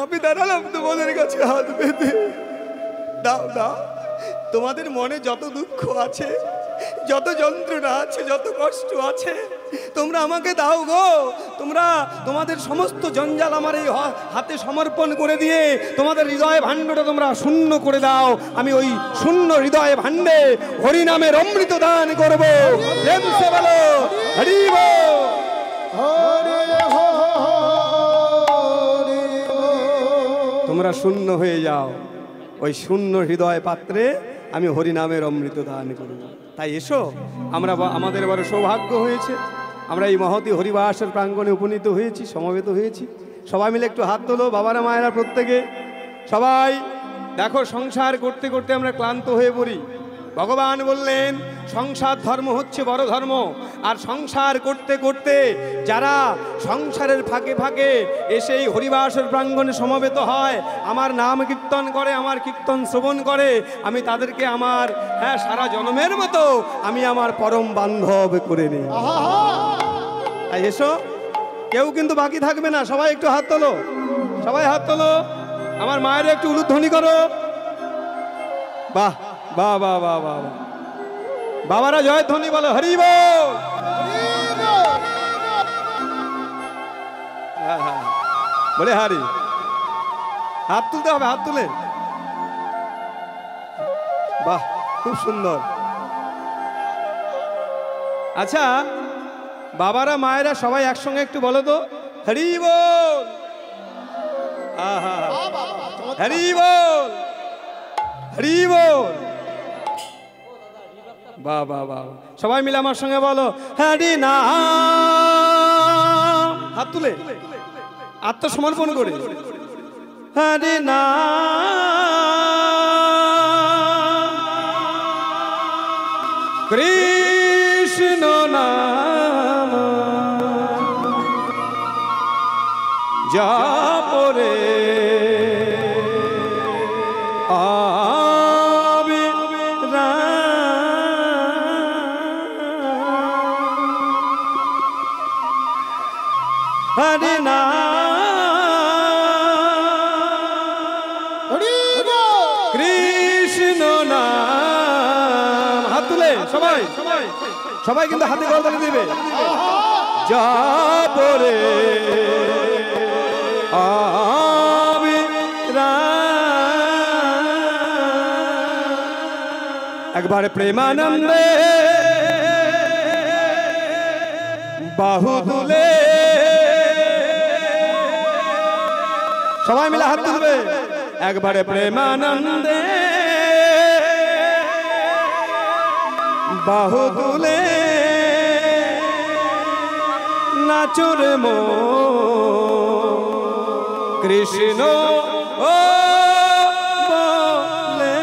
আমি দাঁড়ালাম তোমাদের কাছে হাত পেতে। দাও দাও, তোমাদের মনে যত দুঃখ আছে, যত যন্ত্রণা আছে, যত কষ্ট আছে, তোমরা আমাকে দাও গো। তোমরা তোমাদের সমস্ত জঞ্জাল আমার এই হাতে সমর্পণ করে দিয়ে তোমাদের হৃদয় ভাণ্ডটা তোমরা শূন্য করে দাও। আমি ওই শূন্য হৃদয় ভাণ্ডে হরিনামের অমৃত দান করব। প্রেমসে বলো হরি বল। তোমরা শূন্য হয়ে যাও, ওই শূন্য হৃদয় পাত্রে আমি হরিনামের অমৃত দান করব। তাই এসো, আমাদের বড় সৌভাগ্য হয়েছে, আমরা এই মহতী হরিবাসের প্রাঙ্গণে উপনীত হয়েছি, সমবেত হয়েছি। সবাই মিলে একটু হাত তোলো, বাবারা মায়েরা প্রত্যেকে। সবাই দেখো, সংসার করতে করতে আমরা ক্লান্ত হয়ে পড়ি। ভগবান বললেন সংসার ধর্ম হচ্ছে বড় ধর্ম। আর সংসার করতে করতে যারা সংসারের ফাঁকে ফাঁকে এসে এই হরিবাসের প্রাঙ্গণে সমবেত হয়, আমার নাম কীর্তন করে, আমার কীর্তন শ্রবণ করে, আমি তাদেরকে আমার সারা জন্মের মতো আমি আমার পরম বান্ধব করে নিই। তাই এসো, কেউ কিন্তু বাকি থাকবে না। সবাই একটু হাত তোলো, সবাই হাত তোলো। আমার মায়ের একটু উলুধ্বনি করো। বাহ বাহ বাহ বাহ বাহ, বাবারা জয় ধ্বনি বলো হরি বল। হ্যাঁ হ্যাঁ বলে হারি, হাত তুলতে হবে, হাত তুলে। বাহ, খুব সুন্দর। আচ্ছা বাবারা মায়েরা সবাই একসঙ্গে একটু বলো তো হরি বল। হরি বল, হরি বল। বাহ বাহ বাহ, সবাই মিলে আমার সঙ্গে বলো হরি নাম। হাত তুলে আত্মসমর্পণ করে হরি নাম, কৃষ্ণ নাম যাপরে হরি নাম কৃষ্ণ নাম। হাত তুলে সবাই, সবাই কিন্তু হাতে গলদানি দিবে। যাপরে একবারে প্রেমানন্দে বাহু তুলে, সবাই মিলে হাত তুলবে। একবারে প্রেমানন্দে বাহু তুলে নাচরে মো কৃষ্ণ ও বলে।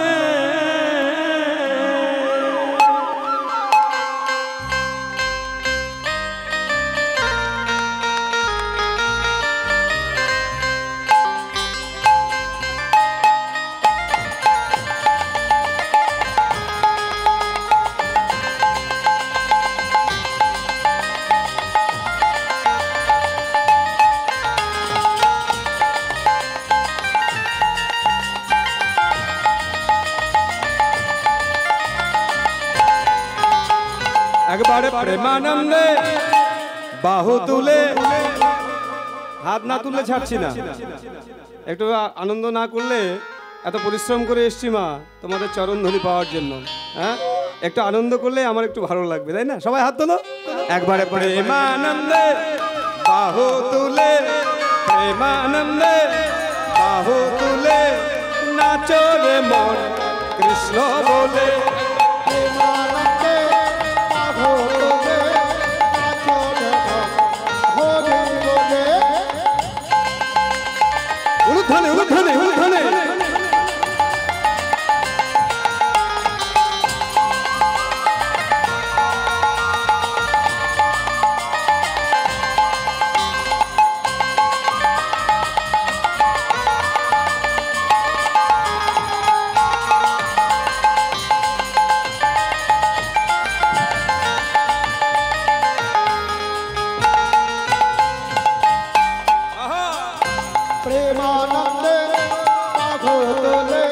একবারে প্রেমানন্দে বাহু তুলে, হাত না তুললে ছাড়ছি না। একটু আনন্দ না করলে, এত পরিশ্রম করে এসছি মা তোমাদের চরণ ধরি পাওয়ার জন্য। হ্যাঁ, একটু আনন্দ করলে আমার একটু ভালো লাগবে, তাই না? সবাই হাত তোলো। একবারে প্রেমানন্দে বাহু তুলে, প্রেমানন্দে বাহু তুলে নাচরে মন কৃষ্ণ বলে। উলুধ্বনি উলুধ্বনি উলুধ্বনি। প্রেমানন্দে মাধো তোলে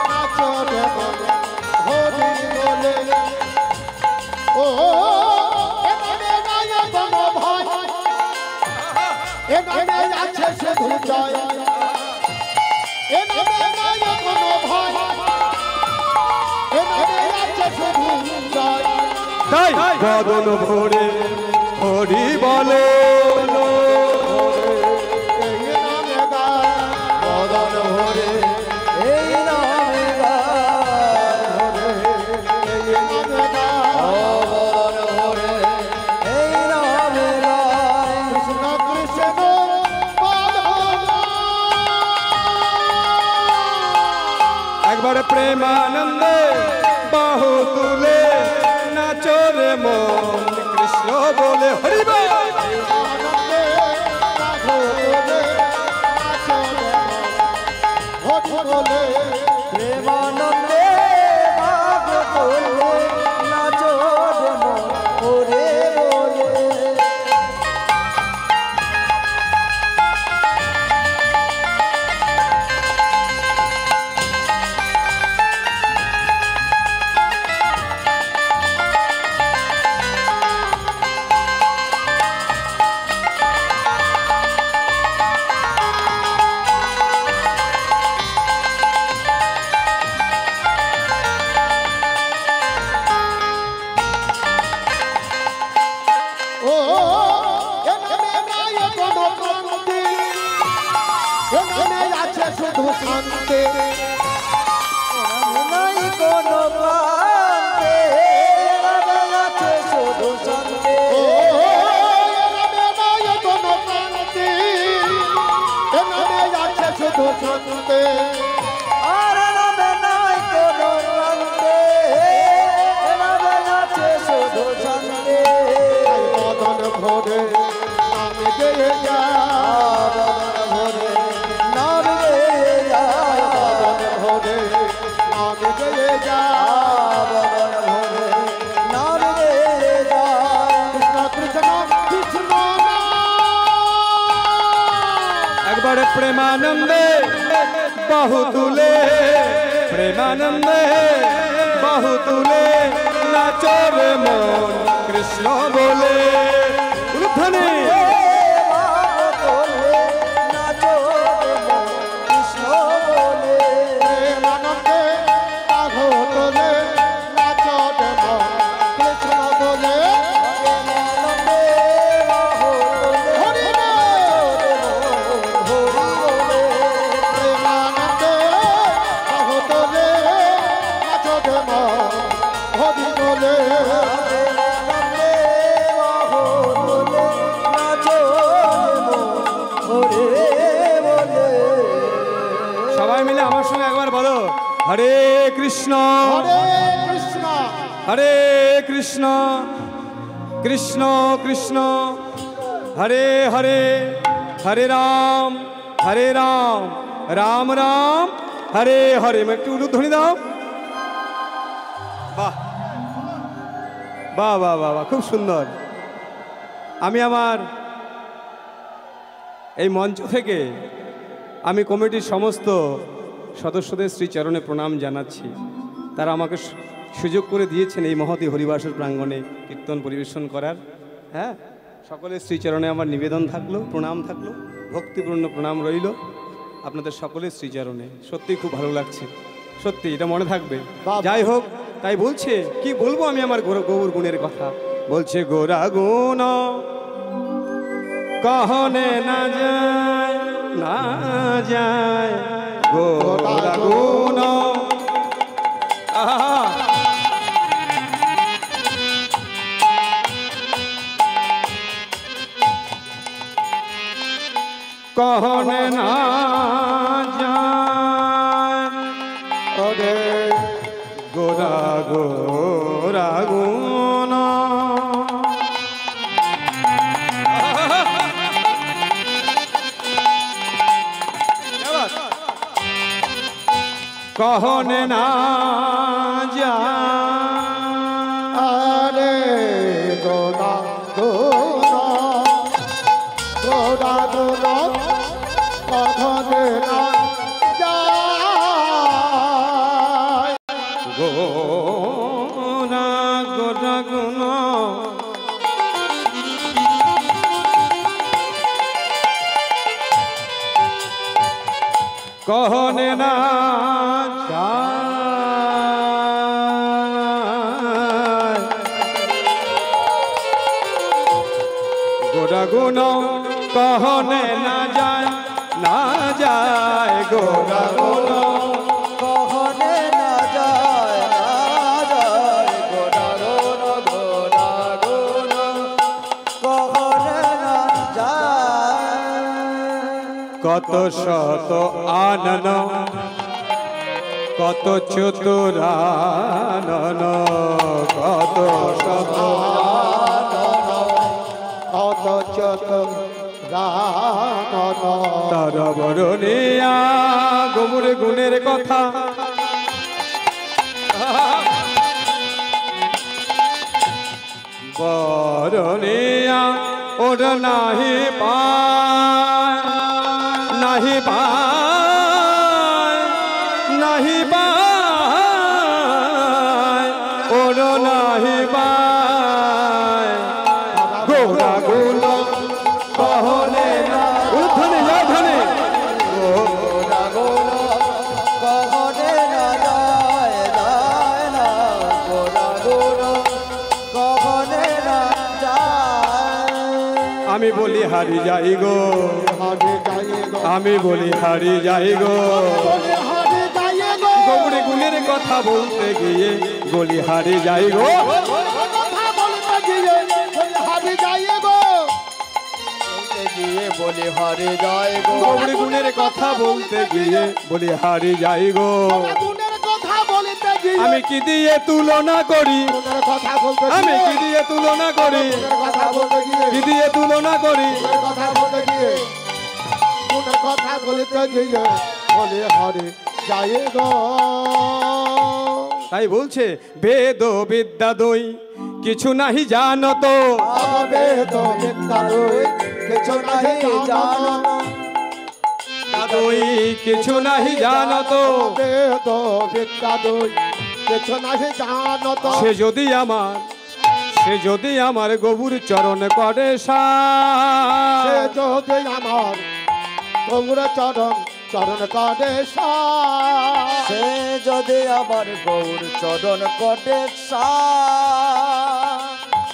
নাচো দেবন হরি বলে ও এখানে নাই কোনো ভয় এখানে আছে শুধু জয় এখানে নাই কোনো ভয় এখানে আছে শুধু জয় তাই বদন ভরে হরি বলো প্রেমানন্দে বাহু তুলে নাচো রে মন কৃষ্ণ বলে হরি বল প্রেমানন্দে বাহু তুলে নাচো রে মন ওরে বলে শুধু শান্তি নাই কোনো প্রান্তে আছে শুধু শান্তি নাই কোনো প্রান্তে আছে শুধু শান্তি আর নামে নাই কোনো প্রান্তে আছে শুধু শান্তি মদন ভরে আমি গেয়ে যা একবারে প্রেমানন্দে বাহু তুলে প্রেমানন্দে বাহু তুলে নাচো রে মন কৃষ্ণ বলে উলুধ্বনি হরে কৃষ্ণ হরে কৃষ্ণ কৃষ্ণ কৃষ্ণ হরে হরে হরে রাম রাম রাম হরে হরে একটু উলুধ্বনি দাও বাহ বাহ বাহ বাহ বাহ খুব সুন্দর আমি আমার এই মঞ্চ থেকে আমি কমিটির সমস্ত সদস্যদের শ্রীচরণে প্রণাম জানাচ্ছি তারা আমাকে সুযোগ করে দিয়েছেন এই মহতী হরিবাসর প্রাঙ্গণে কীর্তন পরিবেশন করার হ্যাঁ সকলের শ্রীচরণে আমার নিবেদন থাকলো প্রণাম থাকলো ভক্তিপূর্ণ প্রণাম রইল আপনাদের সকলের শ্রীচরণে সত্যি খুব ভালো লাগছে সত্যি এটা মনে থাকবে যাই হোক তাই বলছে কি বলবো আমি আমার গৌর গুণের কথা বলছে গোরা গুণ कहने ना जाए गोरा गुनो कहने ना जाए अरे गोरा गोरा गुनो कहने ना जा अरे गोरा गोरा गोरा गोरा कहने ना जाए गोरा गुनो कहने ना जाए गोरा गुनो कहने ना जाए गोरा गुनो कहने ना जाए। कत शत आनन कत चतुरानन कत शत কত চতুর তার বরণিয়া গোমুর গুণের কথা বরণিয়া ওর নাহি পায় নাহি পায় নাহি পায় ওর নাহি পায় গোরা গুণ कहने ना उधने या धने গোরা গুনো कहने না যায় না গোরা গুনো कहने না যায়। আমি বলি হারি যাই গো আমি বলি হারি যাই গো গৌড়ে গুণের কথা বলতে গিয়ে গলি হারি যাই গো বলে হারে যায় গো গৌড়ে গুণের কথা বলতে গিয়ে বলি হারি যাই গো আমি কি দিয়ে তুলনা করি আমি কি দিয়ে তুলনা করি কি দিয়ে তুলনা করি কথা বলতে গিয়ে বলে হারে যায় গো। তাই বলছে বেদ বিদ্যা দই কিছু নাহি জানো তো বেদ বিদ্যা দই কিছু নাহি জানো দই কিছু নাহি জানো তো বেদ বিদ্যা দই কিছু নাহি জানো তো সে যদি আমার গবুর চরণ করে সে যদি আমার গৌর চরণ করে সে যদি আমার গৌর চরণ করে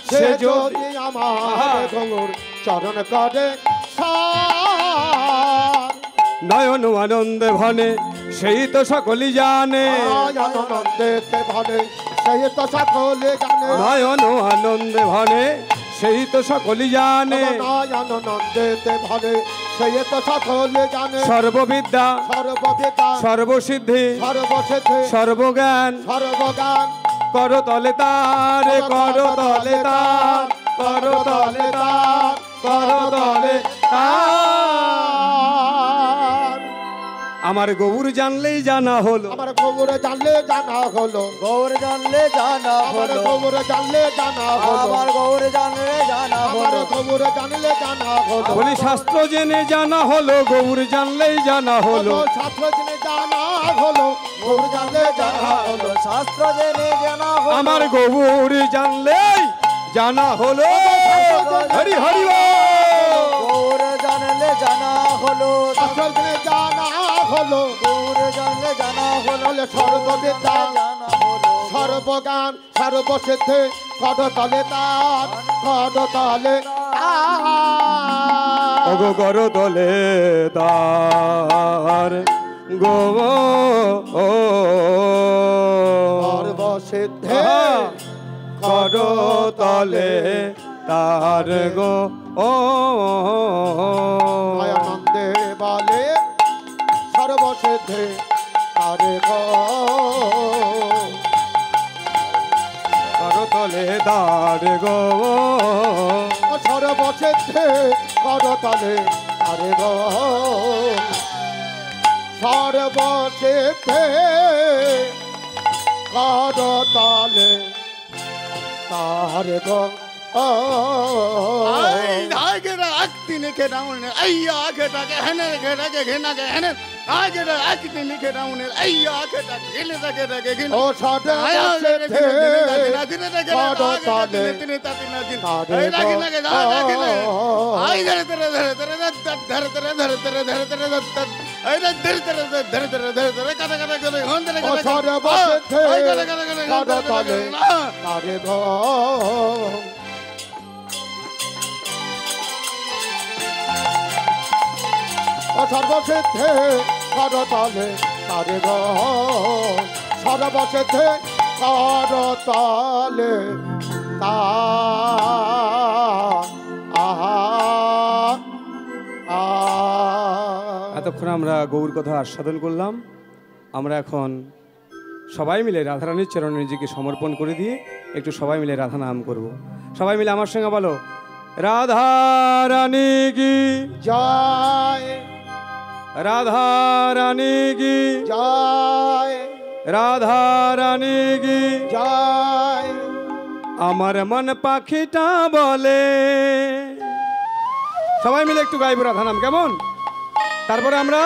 সে যদি আমার গৌর চরণ করে নয়ন আনন্দে ভনে সেই তো সকলই জানে আনন্দে ভনে সেই তো সকলে জানে নয়ন আনন্দে ভনে সেই তো সকলই জানে আনন্দে ভনে সেই তো সকলে জানে সর্ববিদ্যা সর্বসিদ্ধি সর্বজ্ঞান কর তলে তারে কর তলে তার কর তলে তার কর তলে তার আমার গৌর জানলেই জানা হলো আমার গৌর জানলে জানা হলো গৌর জানলে জানা হলো গৌর জানলে জানা হলো আমার গৌর জানলে জানা হলো গৌর জানলে জানা হলো বলি শাস্ত্র জেনে জানা হলো গৌর জানলেই জানা হলো শাস্ত্র জেনে জানা হলো গৌর জানলে জানা হলো শাস্ত্র জেনে জানা হলো আমার গৌর জানলেই জানা হলো হরি হরি গৌর জানলে জানা হলো শাস্ত্র জেনে জানা হলো গৌর জানলে জানা হলো সর্ববিদ্যা জানা হলো সর্বজ্ঞান সর্বসিদ্ধি কদ তলে তার কদ তলে ওগো কর তলে তার গো সর্বসিদ্ধি কর তলে তার গো আনন্দে বলে সর্বসিদ্ধি আরে গো কর তলে তার গো সর্বসিদ্ধি কর তলে আরে গো সর্বসিদ্ধি কর তলে তার গো ও সরে বসেছে করতলে তারে ধর সর্বসিদ্ধে করতলে তারে ঘর সর্বসিদ্ধে করতলে তা এতক্ষণ আমরা গৌর কথা আস্বাদন করলাম। আমরা এখন সবাই মিলে রাধারানীর চরণে নিজেকে সমর্পণ করে দিয়ে একটু সবাই মিলে রাধা নাম করব। সবাই মিলে আমার সঙ্গে বলো, রাধা রানী কি জয়, রাধা রানী কি জয়, রাধা রানী কি জয়। আমার মন পাখিটা বলে। সবাই মিলে একটু গাইব রাধা নাম, কেমন? তারপরে আমরা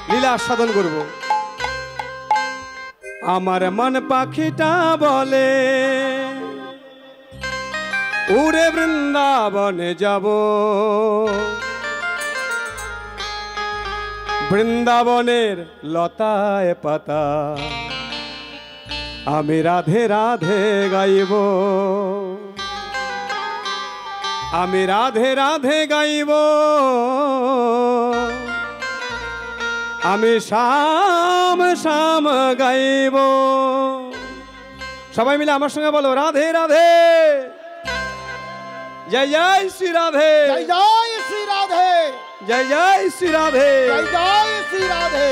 লীলা আস্বাদন করব। আমার মন পাখিটা বলে উড়ে বৃন্দাবনে যাব, বৃন্দাবনের লতায় পাতা আমি রাধে রাধে গাইব, আমি রাধে রাধে গাইব, আমি শাম শাম গাইব। সবাই মিলে আমার সঙ্গে বলো, রাধে রাধে, জয় জয় শ্রী রাধে, জয় জয় শ্রী রাধে, জয় জয় শ্রী রাধে, জয় জয় শ্রী রাধে।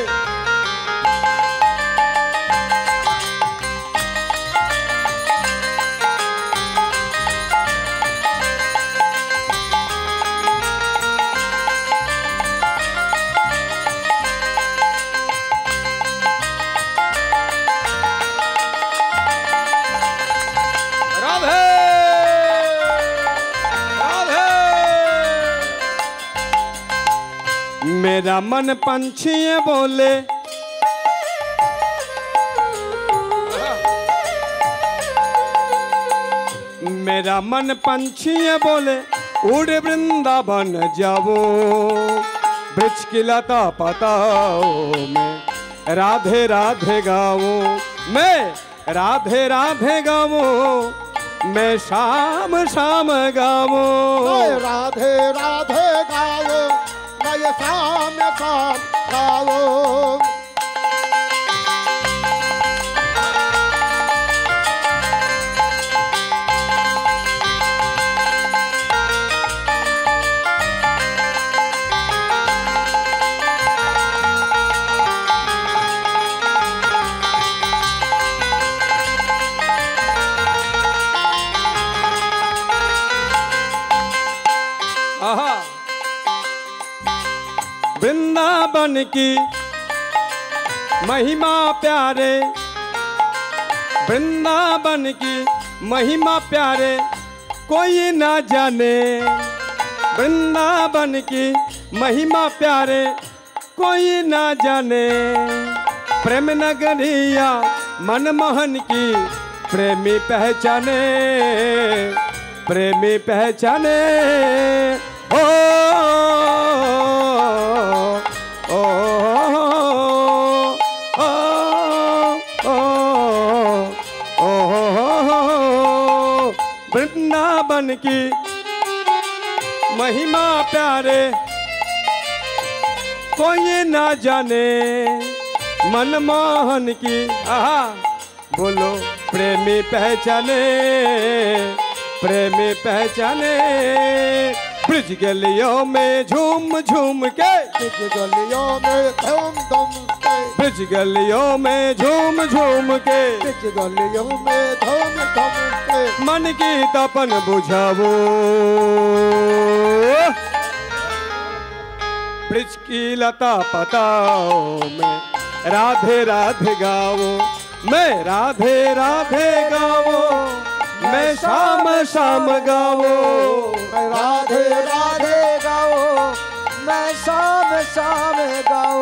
मेरा मन पंछी बोले, मेरा मन पंछी बोले उड़े वृंदावन जाओ, ब्रज की लता पताओ में राधे राधे गाओ, मैं राधे राधे गाओ, मैं शाम शाम गाओ, राधे राधे गाओ, मैं शाम शाम गाओ। वृंदावन की महिमा प्यारे, वृंदावन की महिमा प्यारे कोई ना जाने, वृंदावन की महिमा प्यारे कोई ना जाने, प्रेम नगरिया मनमोहन की प्रेमी पहचाने, प्रेमी पहचाने। ओ वृंदावन की महिमा प्यारे कोई ना जाने, मनमोहन की आहा बोलो प्रेमी पहचाने, प्रेमी पहचाने। ब्रिज गलियों में झूम झूम के, ब्रिज गलियों में धूम धूम के, ब्रिज गलियों में झूम झूम के, ब्रिज गलियों में धूम धूम के, मन की तपन बुझावो, ब्रिज की लता पताओ में राधे राधे गाओ, मैं राधे राधे गाओ, मैं शाम शाम गाओ, मैं राधे राधे गाओ, मैं शाम शाम गाओ।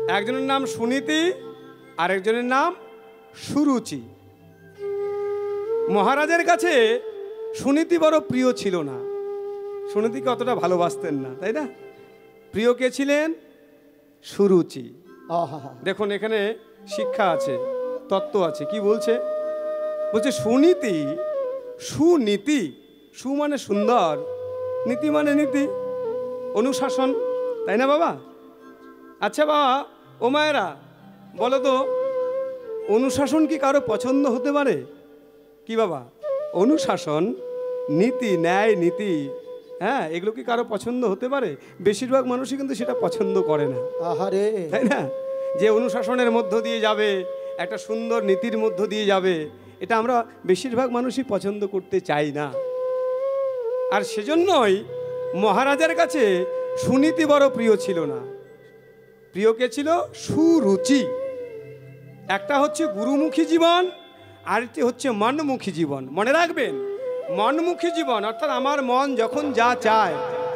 একজনের নাম সুনীতি আর একজনের নাম সুরুচি। মহারাজের কাছে সুনীতি বড় প্রিয় ছিল না, সুনীতিকে অতটা ভালোবাসতেন না, তাই না? প্রিয় কে ছিলেন? সুরুচি। দেখুন এখানে শিক্ষা আছে, তত্ত্ব আছে। কি বলছে? বলছে সুনীতি, সুনীতি, সু মানে সুন্দর, নীতি মানে নীতি, অনুশাসন, তাই না বাবা? আচ্ছা বাবা, ও মায়েরা বলো তো, অনুশাসন কি কারো পছন্দ হতে পারে? কি বাবা, অনুশাসন, নীতি, ন্যায় নীতি, হ্যাঁ, এগুলো কি কারো পছন্দ হতে পারে? বেশিরভাগ মানুষই কিন্তু সেটা পছন্দ করে না, তাই না? যে অনুশাসনের মধ্য দিয়ে যাবে, একটা সুন্দর নীতির মধ্য দিয়ে যাবে, এটা আমরা বেশিরভাগ মানুষই পছন্দ করতে চাই না। আর সেজন্যই মহারাজার কাছে সুনীতি বড় প্রিয় ছিল না। প্রিয় কে ছিল? সুরুচি। একটা হচ্ছে গুরুমুখী জীবন, আরেকটি হচ্ছে মনমুখী জীবন। মনে রাখবেন, মনমুখী জীবন অর্থাৎ আমার মন যখন যা চায়,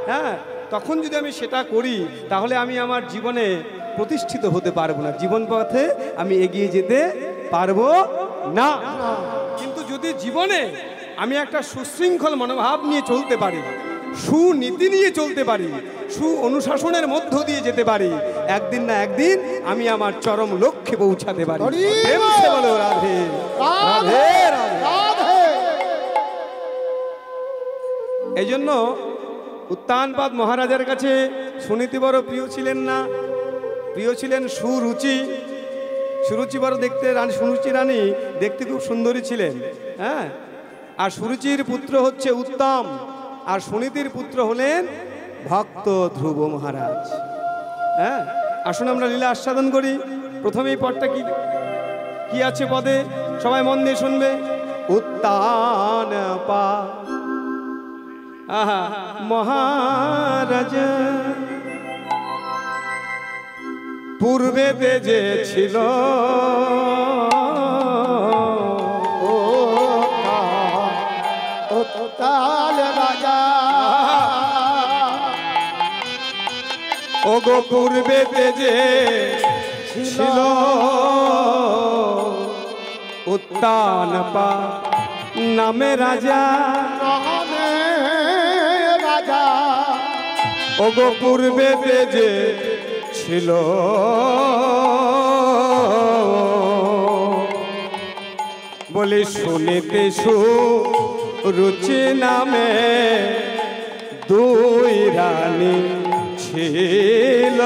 হ্যাঁ, তখন যদি আমি সেটা করি, তাহলে আমি আমার জীবনে প্রতিষ্ঠিত হতে পারবো না, জীবন পথে আমি এগিয়ে যেতে পারবো না। কিন্তু যদি জীবনে আমি একটা সুশৃঙ্খল মনোভাব নিয়ে চলতে পারি, সুনীতি নিয়ে চলতে পারি, সু অনুশাসনের মধ্য দিয়ে যেতে পারি, একদিন না একদিন আমি আমার চরম লক্ষ্যে পৌঁছাতে পারি। প্রেম সে বলো রাধে রাধে রাধে। এই জন্য উত্তানপাদ মহারাজার কাছে সুনীতি বড় প্রিয় ছিলেন না, প্রিয় ছিলেন সুরুচি। সুরুচি বড় দেখতে, রানী সুরুচি রানী দেখতে খুব সুন্দরী ছিলেন, হ্যাঁ। আর সুরুচির পুত্র হচ্ছে উত্তম, আর সুনীতির পুত্র হলেন ভক্ত ধ্রুব মহারাজ। হ্যাঁ, আসুন আমরা লীলা আস্বাদন করি। প্রথমে এই পদটা কি কি আছে পদে, সবাই মন দিয়ে শুনবে। উত্তান পা আহা মহারাজ পূর্বেতে যে ছিল রাজা, ওগো পূর্বেতে যে ছিল উত্তানপা নামে রাজা, রাজা, ওগো পূর্বেতে যে ছিল বলি শুনিতে সুরুচি নামে দুই রানী ছিল,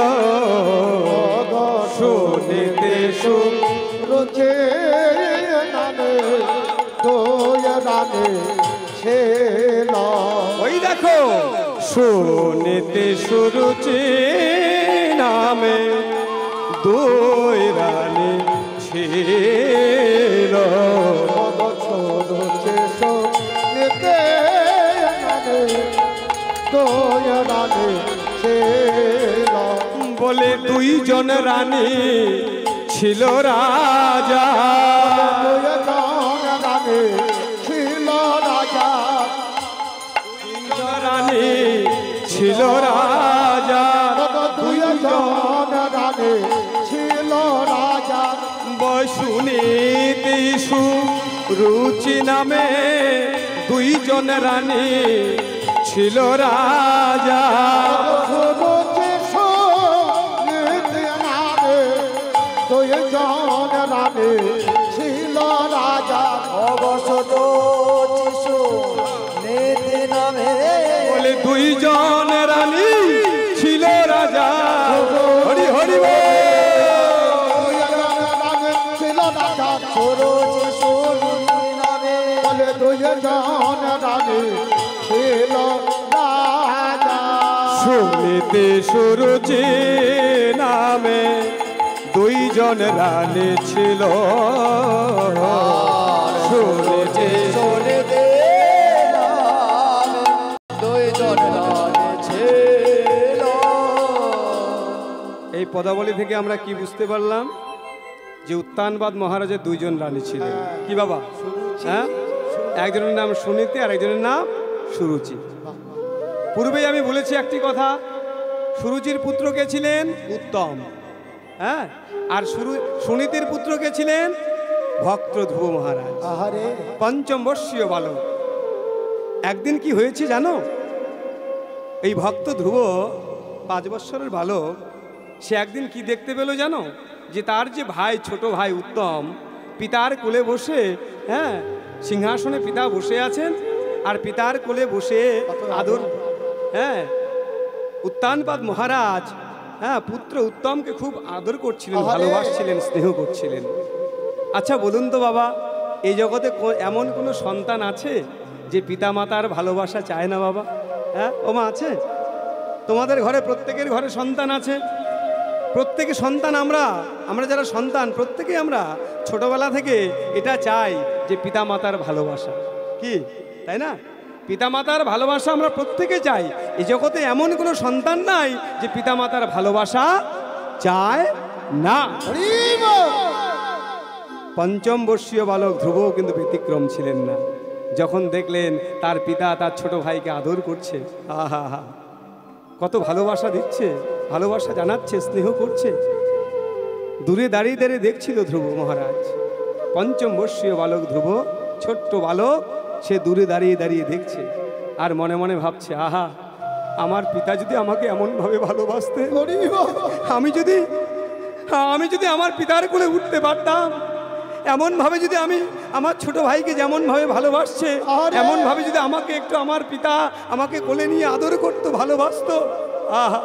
শুনিতে সুরুচি নামে দুই রানী ছিল। ওই দেখো, শুনিতে সুরুচি নামে দুই রানী ছিল, বলে দুইজন রানী ছিল রাজা, ছিল রাজা, রানী ছিল রাজা, দুইজন রানী ছিল রাজা। বসুনীতি সুরুচি নামে দুইজন রানী ছিল রাজা, দুইজন রানী ছিল রাজা। অবসত নীতি নামে বলে দুইজন রানী ছিল রাজা। হরি হরি ছিল রাজা, বলে দুইজন রানী ছিল রাজা। শুনিতে সুরুচি নামে দুইজন রানী ছিল, শুনিতে দুইজন রানী ছিল। এই পদাবলী থেকে আমরা কি বুঝতে পারলাম? যে উত্তানবাদ মহারাজের দুইজন রানী ছিলেন। কি বাবা? হ্যাঁ, একজনের নাম সুনীতি আর একজনের নাম সুরুচি। পূর্বেই আমি বলেছি একটি কথা, সুরুচির পুত্র কে ছিলেন? উত্তম। হ্যাঁ, আর সুনীতির পুত্র কে ছিলেন? ভক্ত ধ্রুব মহারাজ, আহারে পঞ্চম বর্ষীয় বালক। একদিন কি হয়েছে জানো? এই ভক্ত ধ্রুব 5 বৎসরের বালক, সে একদিন কি দেখতে পেল জানো? যে তার যে ভাই, ছোট ভাই উত্তম, পিতার কোলে বসে, হ্যাঁ, সিংহাসনে পিতা বসে আছেন, আর পিতার কোলে বসে আদর, হ্যাঁ, উত্তানপাদ মহারাজ, হ্যাঁ, পুত্র উত্তমকে খুব আদর করছিলেন, ভালোবাসছিলেন, স্নেহ করছিলেন। আচ্ছা বলুন তো বাবা, এই জগতে এমন কোনো সন্তান আছে যে পিতা মাতার ভালোবাসা চায় না বাবা? হ্যাঁ ও মা, আছে? তোমাদের ঘরে প্রত্যেকের ঘরে সন্তান আছে, প্রত্যেকে সন্তান। আমরা যারা সন্তান, প্রত্যেকেই আমরা ছোটবেলা থেকে এটা চাই যে পিতা মাতার ভালোবাসা, কি তাই না? পিতা মাতার ভালোবাসা আমরা প্রত্যেকে চাই। এই জগতে এমন কোনো সন্তান নাই যে পিতা মাতার ভালোবাসা চায় না। পঞ্চম বর্ষীয় বালক ধ্রুব কিন্তু ব্যতিক্রম ছিলেন না। যখন দেখলেন তার পিতা তার ছোট ভাইকে আদর করছে, আহা হা, কত ভালোবাসা দিচ্ছে, ভালোবাসা জানাচ্ছে, স্নেহ করছে, দূরে দাঁড়িয়ে দাঁড়িয়ে দেখছিল ধ্রুব মহারাজ। পঞ্চম বর্ষীয় বালক ধ্রুব, ছোট্ট বালক, সে দূরে দাঁড়িয়ে দাঁড়িয়ে দেখছে আর মনে মনে ভাবছে, আহা, আমার পিতা যদি আমাকে এমনভাবে ভালোবাসতে, আমি যদি আমার পিতার কোলে উঠতে পারতাম, এমনভাবে যদি আমি আমার ছোট ভাইকে যেমনভাবে ভালোবাসছে, এমনভাবে যদি আমাকে একটু আমার পিতা আমাকে কোলে নিয়ে আদর করতো, ভালোবাসতো, আহা,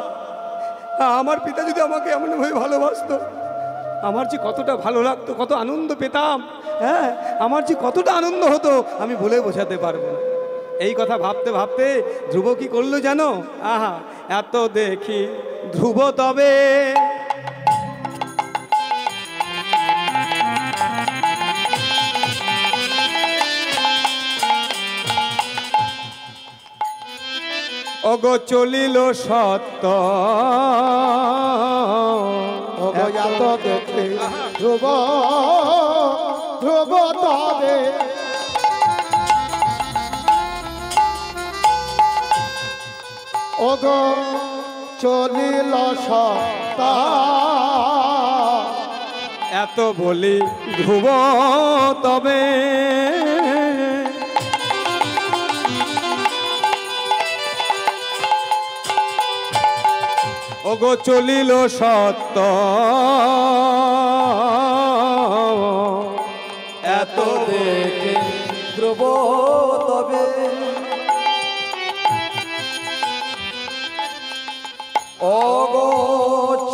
আমার পিতা যদি আমাকে এমনভাবে ভালোবাসতো, আমার যে কতটা ভালো লাগতো, কত আনন্দ পেতাম, হ্যাঁ, আমার যে কতটা আনন্দ হতো, আমি বলে বোঝাতে পারবো না। এই কথা ভাবতে ভাবতে ধ্রুব কি করলো জানো? আহা, এত দেখি ধ্রুব তবে অগো চলিল সত্য, এত দেখে ধ্রুব ধ্রুব তবে, ওগো চলিল সত্তা, এত বলি ধ্রুব তবে, ওগো চলিল সত্য, এত দেখে ধ্রুব তবে, ওগো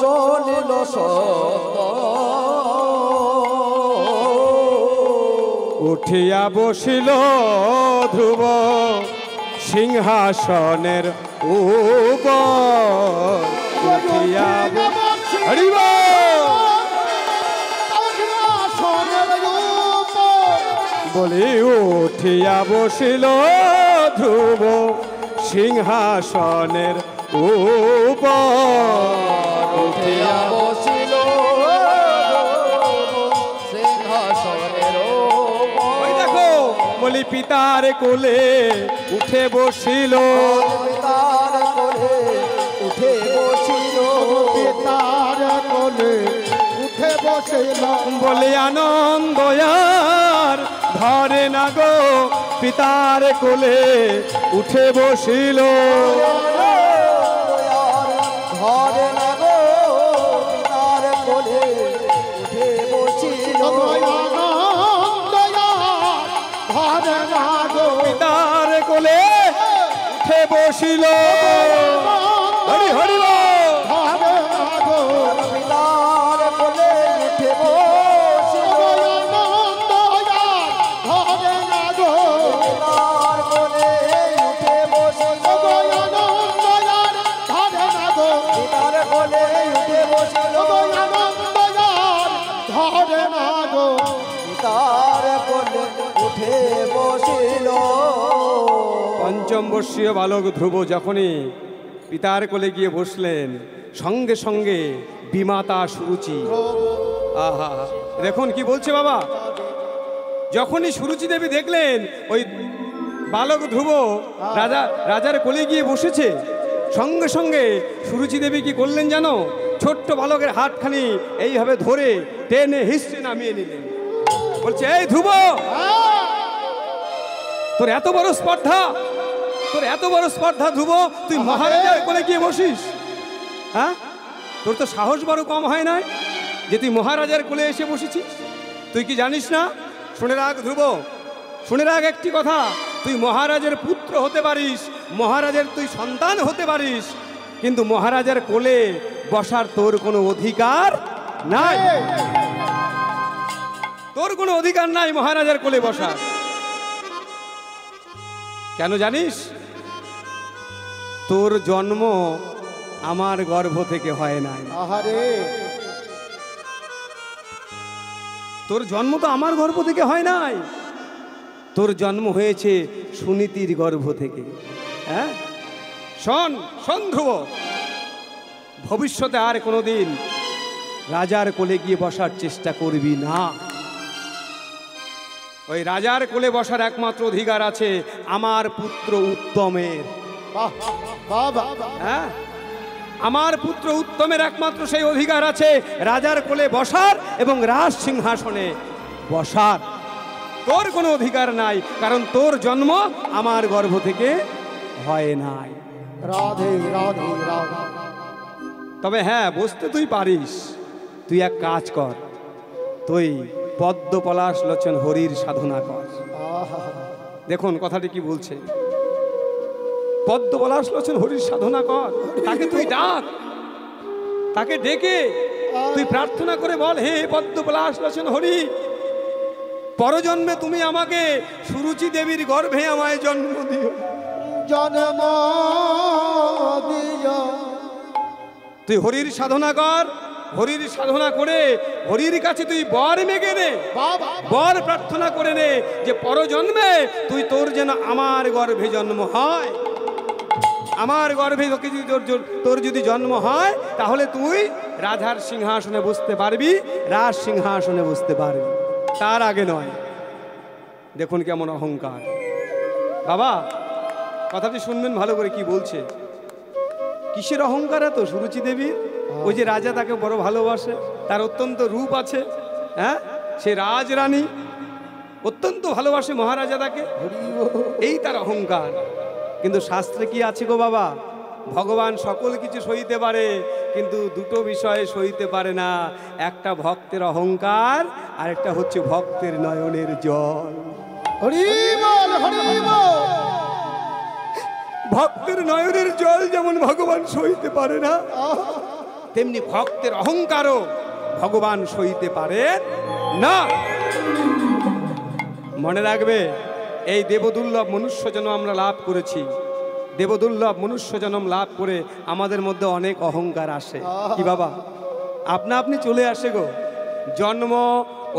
চলিল সত্য, উঠিয়া বসিল ধ্রুব সিংহাসনের উপর, উঠিয়া হরিব বলি, উঠিয়া বসিল ধ্রুব সিংহাসনের উপর, উঠিয়া বসিল সিংহাসনের উপর, ওই দেখো বলি পিতার কোলে উঠে বসিল, পিতার কোলে উঠে বসিল, পিতার কোলে উঠে বসিল, বলে আনন্দ আর ধরে না গো, পিতার কোলে উঠে বসিল, ধরে না গো, পিতার কোলে উঠে বসিল, ধরে না গো, পিতার কোলে উঠে বসিল, হরি হরি বল। ধরে না গো, পিতার কোলে উঠে বসিল, ধরে না গো, পিতার কোলে উঠে বসিল, ধরে না গো, পিতার কোলে উঠে বসিল, ধরে না গো, পিতার কোলে উঠে বসিল। পঞ্চম বর্ষীয় বালক ধ্রুব যখনই পিতার কোলে গিয়ে বসলেন, সঙ্গে সঙ্গে বিমাতা সুরুচি, আহা, দেখুন কি বলছে বাবা, যখনই সুরুচি দেবী দেখলেন ওই বালক ধ্রুব রাজার কোলে গিয়ে বসেছে, সঙ্গে সঙ্গে সুরুচি দেবী কি করলেন জানো? ছোট্ট বালকের হাতখানি এইভাবে ধরে টেনে হিস্ট্রি নামিয়ে নিলেন। বলছে, এই ধ্রুব, তোর এত বড় স্পর্ধা, তোর এত বড় স্পর্ধা ধ্রুব, তুই মহারাজার কোলে গিয়ে বসিস? হ্যাঁ, তোর তো সাহস বড় কম হয় না যে তুই মহারাজার কোলে এসে বসেছিস? তুই কি জানিস না? শুনে রাখ ধ্রুব, শুনে রাখ একটি কথা, তুই মহারাজের পুত্র হতে পারিস, মহারাজের তুই সন্তান হতে পারিস, কিন্তু মহারাজার কোলে বসার তোর কোনো অধিকার নাই। তোর কোনো অধিকার নাই মহারাজার কোলে বসার। কেন জানিস? তোর জন্ম আমার গর্ভ থেকে হয় নাই। তোর জন্ম তো আমার গর্ভ থেকে হয় নাই, তোর জন্ম হয়েছে সুনীতির গর্ভ থেকে। হ্যাঁ, শোন শোন ধ্রুব, ভবিষ্যতে আর কোনোদিন রাজার কোলে গিয়ে বসার চেষ্টা করবি না। ওই রাজার কোলে বসার একমাত্র অধিকার আছে আমার পুত্র উত্তমের। হ্যাঁ, আমার পুত্র উত্তমের একমাত্র সেই অধিকার আছে রাজার কোলে বসার এবং রাজ সিংহাসনে বসার। তোর কোনো অধিকার নাই, কারণ তোর জন্ম আমার গর্ভ থেকে হয় নাই। রাধে রাধে রাধে। তবে হ্যাঁ, বসতে তুই পারিস। তুই এক কাজ কর, তুই পদ্ম পলাশ লোচন হরির সাধনা কর। দেখুন কথাটি কি বলছে, পদ্ম পলাশ লোচন হরির সাধনা কর। তাকে তুই ডাক, তাকে ডেকে তুই প্রার্থনা করে বল, হে পদ্ম পলাশ লোচন হরি, পরজন্মে তুমি আমাকে সুরুচি দেবীর গর্ভে আমায় জন্ম দিও, জন্ম দিও। তুই হরির সাধনা কর, হরির সাধনা করে হরির কাছে তুই বর মেগে নে, বর প্রার্থনা করে নে যে পরজন্মে তুই তোর যেন আমার গর্ভে জন্ম হয়। আমার গর্ভে তোর যদি জন্ম হয় তাহলে তুই রাধার সিংহাসনে বসতে পারবি, রাজ সিংহাসনে বসতে পারবি, তার আগে নয়। দেখুন কেমন অহংকার। বাবা কথাটি শুনবেন ভালো করে, কি বলছে, কিসের অহংকার এত সুরুচি দেবীর? ওই যে রাজা তাকে বড় ভালোবাসে, তার অত্যন্ত রূপ আছে, হ্যাঁ, সে রাজরানী অত্যন্ত ভালোবাসে মহারাজা তাকে, এই তার অহংকার। কিন্তু শাস্ত্রে কি আছে গো বাবা, ভগবান সকল কিছু সইতে পারে, কিন্তু দুটো বিষয়ে সইতে পারে না, একটা ভক্তের অহংকার আর একটা হচ্ছে ভক্তের নয়নের জল। হরি বল, হরি বল। ভক্তের নয়নের জল যেমন ভগবান সইতে পারে না, তেমনি ভক্তের অহংকারও ভগবান সইতে পারে না। মনে রাখবে, এই দেবদুর্লভ মনুষ্য জন্ম আমরা লাভ করেছি, দেবদুর্লভ মনুষ্য জন্ম লাভ করে আমাদের মধ্যে অনেক অহংকার আসে। কি বাবা, আপনা আপনি চলে আসে গো। জন্ম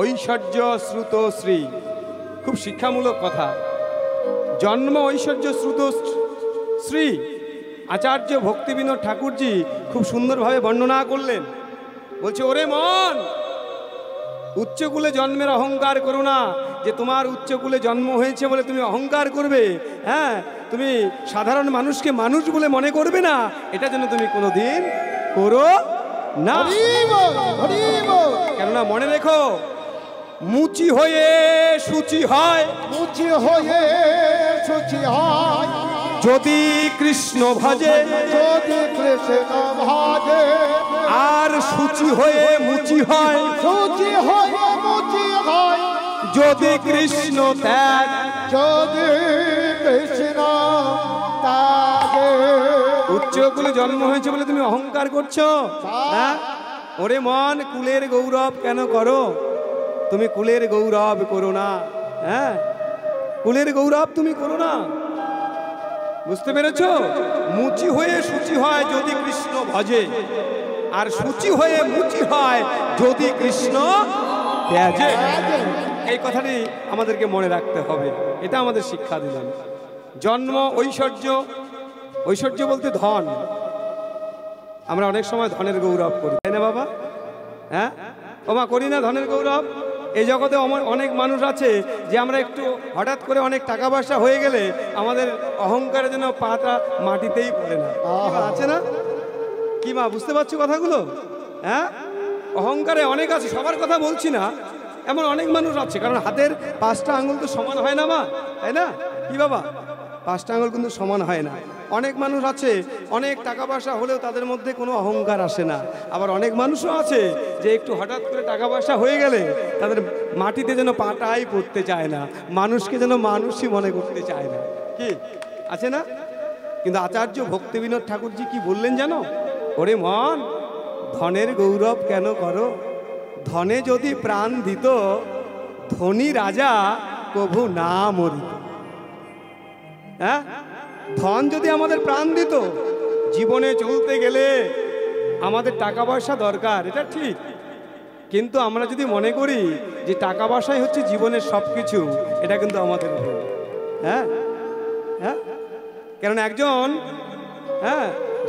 ঐশ্বর্য শ্রুত শ্রী, খুব শিক্ষামূলক কথা। জন্ম ঐশ্বর্য শ্রুত শ্রী, আচার্য ভক্তিবিনোদ ঠাকুরজি খুব সুন্দরভাবে বর্ণনা করলেন। বলছে, ওরে মন, উচ্চকুলে জন্মের অহংকার করো না, যে তোমার উচ্চকুলে জন্ম হয়েছে বলে তুমি অহংকার করবে। হ্যাঁ, তুমি সাধারণ মানুষকে মানুষ বলে মনে করবে না, এটা যেন তুমি কোনোদিন করো না। কেননা মনে রেখো, মুচি হয়ে সূচি হয়, মুচি হয়ে সূচি হয়, যদি কৃষ্ণ ভজে, যদি কৃষ্ণ ভজে, আর সূচি হয়ে মুচি হয়, সূচি হয়ে মুচি হয়, যদি কৃষ্ণ ত্যাগ, যদি কৃষ্ণ ত্যাগে। উচ্চকুলে জন্ম হয়েছে বলে তুমি অহংকার করছো? হ্যাঁ, ওরে মন, কুলের গৌরব কেন করো? তুমি কুলের গৌরব করো না। হ্যাঁ, কুলের গৌরব তুমি করো না, বুঝতে পেরেছো? মুচি হয়ে সূচি হয় যদি কৃষ্ণ ভজে, আর সূচি হয়ে মুচি হয় যদি কৃষ্ণ ত্যাজে। এই কথাটি আমাদেরকে মনে রাখতে হবে, এটা আমাদের শিক্ষা দিলেন। জন্ম ঐশ্বর্য, ঐশ্বর্য বলতে ধন। আমরা অনেক সময় ধনের গৌরব করি, তাই না বাবা? হ্যাঁ, ওমা করি না ধনের গৌরব? এই জগতে অনেক মানুষ আছে যে আমরা একটু হঠাৎ করে অনেক টাকা পয়সা হয়ে গেলে আমাদের অহংকারের জন্য পাটা মাটিতেই পড়ে না, আছে না? কি মা, বুঝতে পারছো কথাগুলো? হ্যাঁ, অহংকারে অনেক আছে, সবার কথা বলছি না, এমন অনেক মানুষ আছে। কারণ হাতের 5টা আঙুল তো সমান হয় না মা, তাই না? কি বাবা, 5টা আঙুল কিন্তু সমান হয় না। অনেক মানুষ আছে অনেক টাকা পয়সা হলেও তাদের মধ্যে কোনো অহংকার আসে না। আবার অনেক মানুষও আছে যে একটু হঠাৎ করে টাকা পয়সা হয়ে গেলে তাদের মাটিতে যেন পাটাই পড়তে চায় না, মানুষকে যেন মানুষই মনে করতে চায় না। কি আছে না? কিন্তু আচার্য ভক্তিবিনোদ ঠাকুরজি কি বললেন জানো? ওরে মন, ধনের গৌরব কেন করো? ধনে যদি প্রাণ দিত, ধনী রাজা কভু না মরিত। হ্যাঁ, ধন যদি আমাদের প্রাণ দিত, জীবনে চলতে গেলে আমাদের টাকা পয়সা দরকার, এটা ঠিক। কিন্তু আমরা যদি মনে করি যে টাকা পয়সাই হচ্ছে জীবনের সব কিছু, এটা কিন্তু আমাদের ভুল। হ্যাঁ হ্যাঁ, কারণ একজন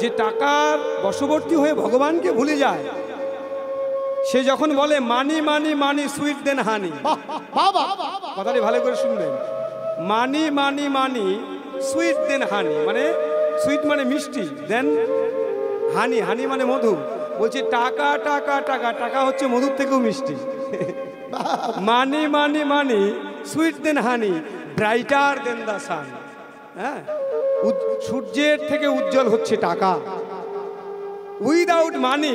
যে টাকার বশবর্তী হয়ে ভগবানকে ভুলে যায়, সে যখন বলে মানি মানি মানি সুইট দেন হানি, কথাটি ভালো করে শুনবেন, মানি মানি মানি সুইট দেন হানি, মানে সুইট মানে মিষ্টি, দেন হানি, হানি মানে মধু। বলছে টাকা টাকা টাকা, টাকা হচ্ছে মধুর থেকেও মিষ্টি। Money money money sweet than honey, brighter than the sun. হ্যাঁ, সূর্যের থেকে উজ্জ্বল হচ্ছে টাকা। Without money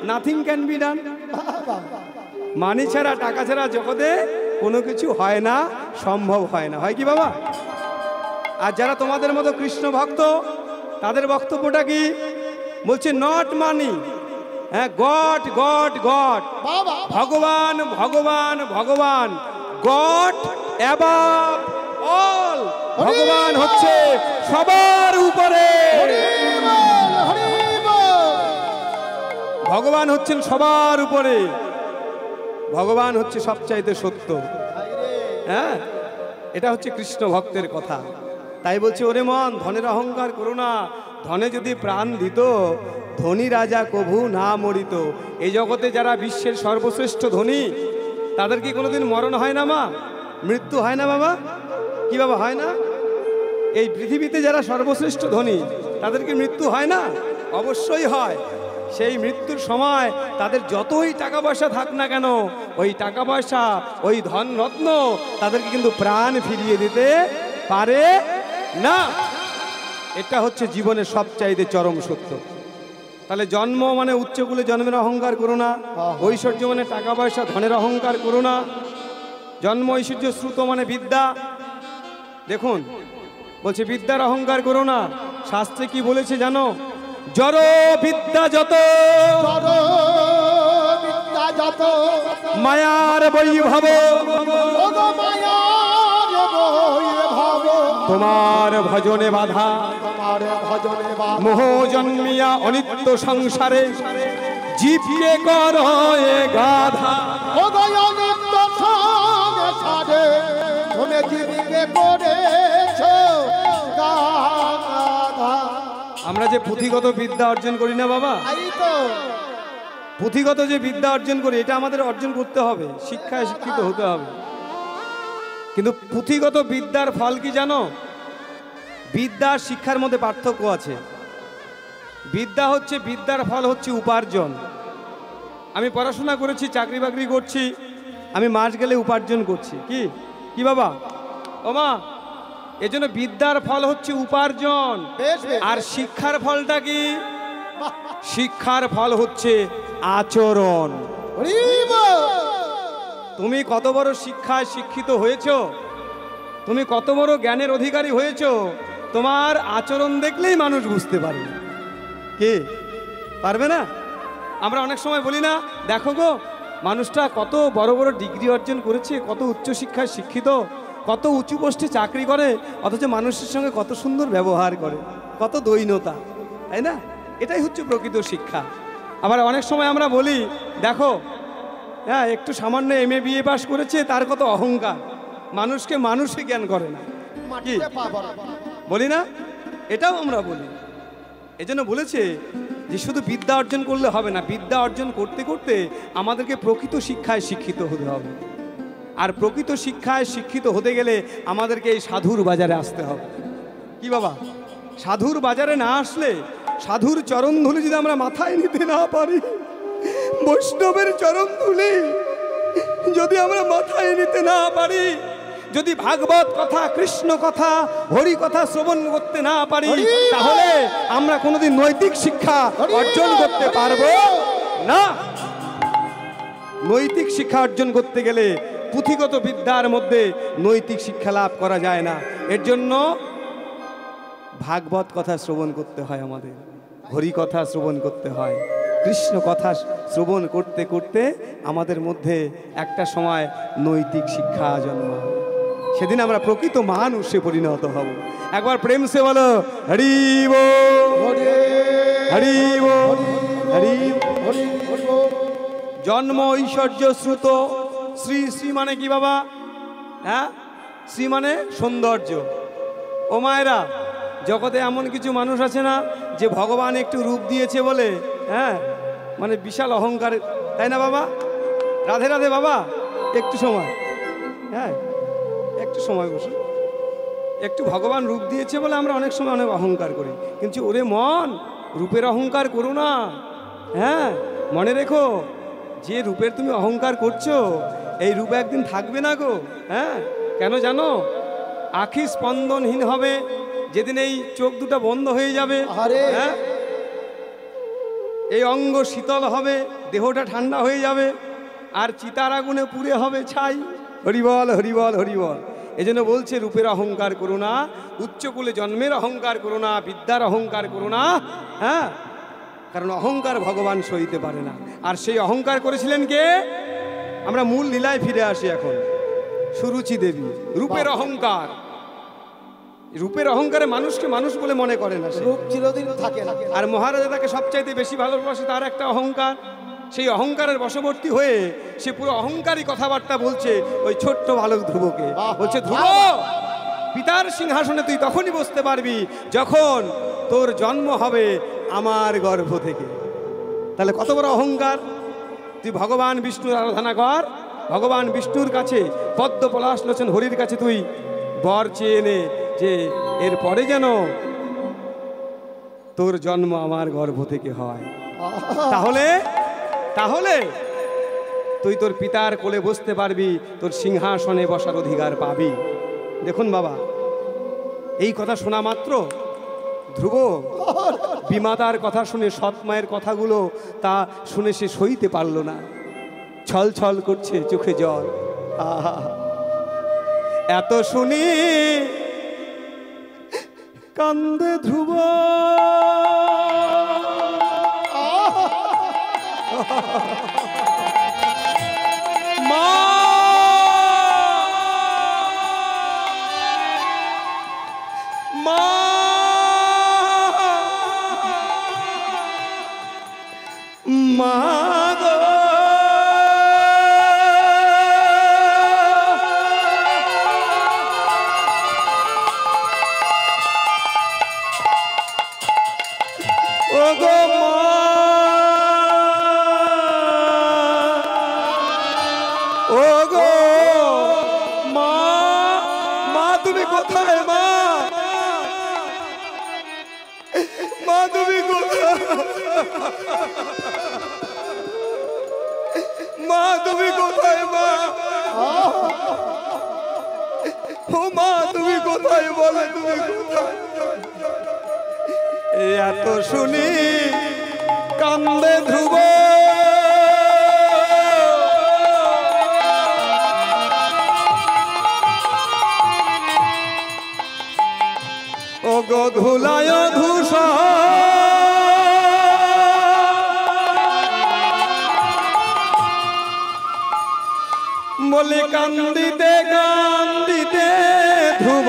nothing can be done. মানি ছাড়া, টাকা ছাড়া জগতে কোনো কিছু হয় না, সম্ভব হয় না। হয় কি বাবা? আর যারা তোমাদের মতো কৃষ্ণ ভক্ত, তাদের বক্তব্যটা কি? বলছে নট মানি, হ্যাঁ, গড গড গড, ভগবান ভগবান ভগবান, গড অ্যাবাভ অল, ভগবান হচ্ছে সবার উপরে, ভগবান হচ্ছেন সবার উপরে, ভগবান হচ্ছে সবচাইতে সত্য। হ্যাঁ, এটা হচ্ছে কৃষ্ণ ভক্তের কথা। তাই বলছে ওরে মন, ধনের অহংকার করো না। ধনে যদি প্রাণ দিত, ধনী রাজা কভু না মরিত। এই জগতে যারা বিশ্বের সর্বশ্রেষ্ঠ ধনী, তাদের কি কোনোদিন মরণ হয় না মা? মৃত্যু হয় না বাবা? কি বাবা, হয় না? এই পৃথিবীতে যারা সর্বশ্রেষ্ঠ ধনী, তাদের কি মৃত্যু হয় না? অবশ্যই হয়। সেই মৃত্যুর সময় তাদের যতই টাকা পয়সা থাক না কেন, ওই টাকা পয়সা, ওই ধন রত্ন তাদেরকে কিন্তু প্রাণ ফিরিয়ে দিতে পারে না। এটা হচ্ছে জীবনের সবচাইতে চরম সত্য। তাহলে জন্ম মানে উচ্চকুলে জন্মের অহংকার করো না, ঐশ্বর্য মানে টাকা পয়সা ধনের অহংকার করো না। জন্ম ঐশ্বর্য শ্রুত মানে বিদ্যা। দেখুন বলছে বিদ্যার অহংকার করো না। শাস্ত্রে কি বলেছে জানো? জড় বিদ্যা যত, মায়ার বৈভব, তোমার ভজনে বাধা, মোহ জন্মিয়া অনিত্য সংসারে, জীবকে করয়ে গাধা। আমরা যে পুঁথিগত বিদ্যা অর্জন করি না বাবা, পুঁথিগত যে বিদ্যা অর্জন করি, এটা আমাদের অর্জন করতে হবে, শিক্ষায় শিক্ষিত হতে হবে। কিন্তু পুঁথিগত বিদ্যার ফল কি জানো? বিদ্যার শিক্ষার মধ্যে পার্থক্য আছে। বিদ্যা হচ্ছে, বিদ্যার ফল হচ্ছে উপার্জন। আমি পড়াশোনা করেছি, চাকরি বাকরি করছি, আমি মাস গেলে উপার্জন করছি। কি কি বাবা, ও মা, এজন্য বিদ্যার ফল হচ্ছে উপার্জন। আর শিক্ষার ফলটা কি? শিক্ষার ফল হচ্ছে আচরণ। তুমি কত বড় শিক্ষায় শিক্ষিত হয়েছো, তুমি কত বড় জ্ঞানের অধিকারী হয়েছো, তোমার আচরণ দেখলেই মানুষ বুঝতে পারবে। কে পারবে না? আমরা অনেক সময় বলি না, দেখো গো মানুষটা কত বড় বড় ডিগ্রি অর্জন করেছে, কত উচ্চশিক্ষায় শিক্ষিত, কত উঁচু পোস্টে চাকরি করে, অথচ মানুষের সঙ্গে কত সুন্দর ব্যবহার করে, কত দৈন্যতা, তাই না? এটাই হচ্ছে প্রকৃত শিক্ষা। আবার অনেক সময় আমরা বলি, দেখো হ্যাঁ একটু সামান্য MA BA পাস করেছে, তার কত অহংকার, মানুষকে মানুষই জ্ঞান করে না। কি বলি না? এটাও আমরা বলি। এজন্য বলেছে যে শুধু বিদ্যা অর্জন করলে হবে না, বিদ্যা অর্জন করতে করতে আমাদেরকে প্রকৃত শিক্ষায় শিক্ষিত হতে হবে। আর প্রকৃত শিক্ষায় শিক্ষিত হতে গেলে আমাদেরকে এই সাধুর বাজারে আসতে হবে। কি বাবা, সাধুর বাজারে না আসলে সাধুর চরণ ধুলি যদি আমরা মাথায় নিতে না পারি, বৈষ্ণবের চরণ ধুলি যদি আমরা মাথায় নিতে না পারি, যদি ভাগবত কথা, কৃষ্ণ কথা, হরি কথা শ্রবণ করতে না পারি, তাহলে আমরা কোনোদিন নৈতিক শিক্ষা অর্জন করতে পারবো না। নৈতিক শিক্ষা অর্জন করতে গেলে পুঁথিগত বিদ্যার মধ্যে নৈতিক শিক্ষা লাভ করা যায় না। এর জন্য ভাগবত কথা শ্রবণ করতে হয়, আমাদের হরি কথা শ্রবণ করতে হয়, কৃষ্ণ কথা শ্রবণ করতে করতে আমাদের মধ্যে একটা সময় নৈতিক শিক্ষা জন্মাবে। সেদিন আমরা প্রকৃত মানুষে পরিণত হব। একবার প্রেম সে বলো হরি বল, হরি বল, হরি বল। জন্ম ঐশ্বর্য শ্রুত, শ্রী শ্রী মানে কি বাবা? হ্যাঁ, শ্রী মানে সৌন্দর্য। ও মায়েরা, জগতে এমন কিছু মানুষ আছে না যে ভগবান একটু রূপ দিয়েছে বলে, হ্যাঁ, মানে বিশাল অহংকার, তাই না বাবা? রাধে রাধে বাবা, একটু সময়, হ্যাঁ একটু সময় বসুন। একটু ভগবান রূপ দিয়েছে বলে আমরা অনেক সময় অনেক অহংকার করি, কিন্তু ওরে মন, রূপের অহংকার করো না। হ্যাঁ, মনে রেখো, যে রূপের তুমি অহংকার করছো, এই রূপ একদিন থাকবে না গো। হ্যাঁ, কেন জানো? আখি স্পন্দনহীন হবে যেদিন, এই চোখ দুটো বন্ধ হয়ে যাবে, হ্যাঁ, এই অঙ্গ শীতল হবে, দেহটা ঠান্ডা হয়ে যাবে, আর চিতার আগুনে পুড়ে হবে ছাই। হরিবল, হরিবল, হরিবল। এই জন্য বলছে রূপের অহংকার করো না, উচ্চকুলে জন্মের অহংকার করো না, বিদ্যার অহংকার করো না। হ্যাঁ, কারণ অহংকার ভগবান সইতে পারে না। আর সেই অহংকার করেছিলেন কে? আমরা মূল লীলায় ফিরে আসি এখন। সুরুচি দেবী রূপের অহংকার, রূপের অহংকারে মানুষকে মানুষ বলে মনে করে না, রূপ চিরদিন থাকে না। আর মহারাজা তাকে সবচাইতে বেশি ভালোবাসে, তার একটা অহংকার। সেই অহংকারের বশবর্তী হয়ে সে পুরো অহংকারী কথাবার্তা বলছে ওই ছোট্ট বালক ধ্রুবকে। বলছে, ধ্রুব, পিতার সিংহাসনে তুই তখনই বসতে পারবি যখন তোর জন্ম হবে আমার গর্ভ থেকে। তাহলে কত বড় অহংকার! তুই ভগবান বিষ্ণুর আরাধনা কর, ভগবান বিষ্ণুর কাছে, পদ্ম পলাশ লোচন হরির কাছে তুই বর চেয়ে নে যে এরপরে যেন তোর জন্ম আমার গর্ভ থেকে হয়। তাহলে তাহলে তুই তোর পিতার কোলে বসতে পারবি, তোর সিংহাসনে বসার অধিকার পাবি। দেখুন বাবা, এই কথা শোনা মাত্র ধ্রুব বিমাতার কথা শুনে, সৎ মায়ের কথাগুলো তা শুনে সে সইতে পারল না, ছল ছল করছে চোখে জল। এত শুনি কান্দে ধ্রুব, মা মা মা গো, ও গো মা, ও গো মা, মা তুমি কোথায়? মা, মা তুমি কোথায়? মা তুমি কোথায়? মা, ও মা তুমি কোথায়? বলে তুমি কোথায়? এত শুনি কান্দে ধ্রুব, ও গো ধুলায় ধূসর, বলে কান্দিতে কান্দিতে ধ্রুব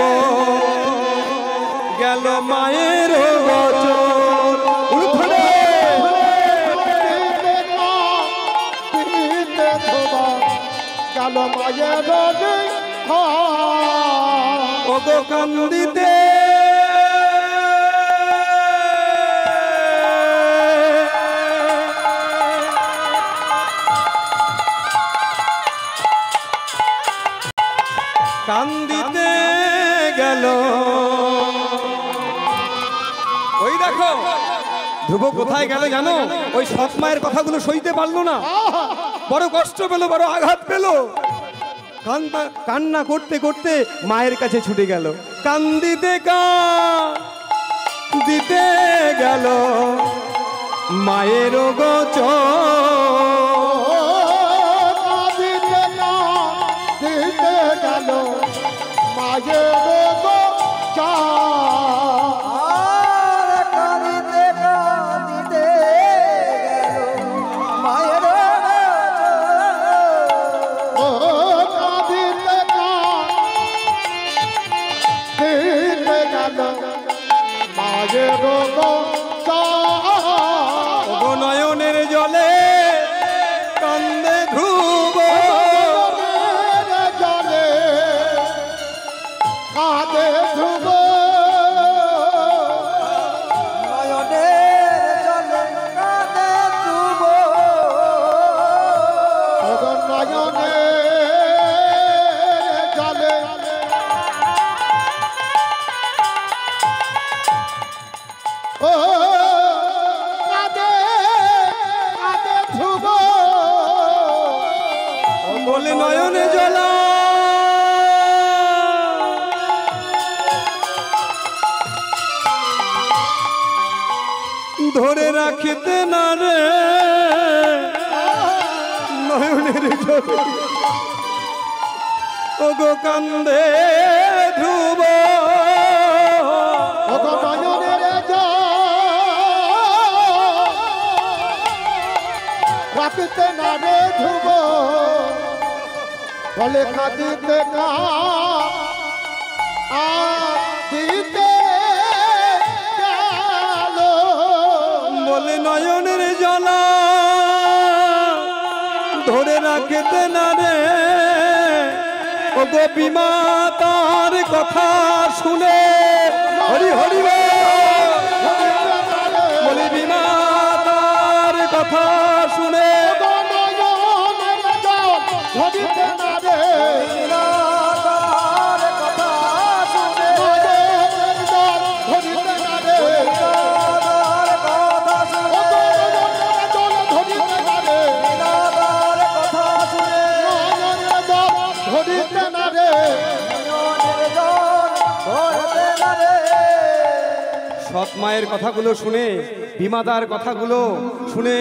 গেল মায়ের বচন। উঠলে গেল মায়ের, ও গো কান্দিতে কান্দিতে গেল। ওই দেখো ধ্রুব কোথায় গেল জানো? ওই সৎ মায়ের কথাগুলো সইতে পারলো না, বড় কষ্ট পেল, বড় আঘাত পেল। কান্না করতে করতে মায়ের কাছে ছুটে গেল। কান্দিতে দিতে গেল মায়ের গোচ, দিতে গেল মায়ের নয়নের জলে কান্দে ধ্রুব, জলে কাঁদে ধ্রুব, নয়নের জলে কাঁদে ধ্রুব, নয়নের জলে ও বলে নয়নে জলা ধরে রাখিতে না রে, নয়নের জলে ওগো কান্দে ধ্রুব, রাখিতে না রে ধ্রুব, বলে কাঁদিতে দিতে গেল, বলে নয়নের জলা ধরে রাখিতে না রে, ও গোপী মাতার কথা শুনে হরি হরি বলি বিমাতার কথা শুনে ধরিতে না রে, সৎ মায়ের কথাগুলো শুনে, বিমাতার কথাগুলো শুনে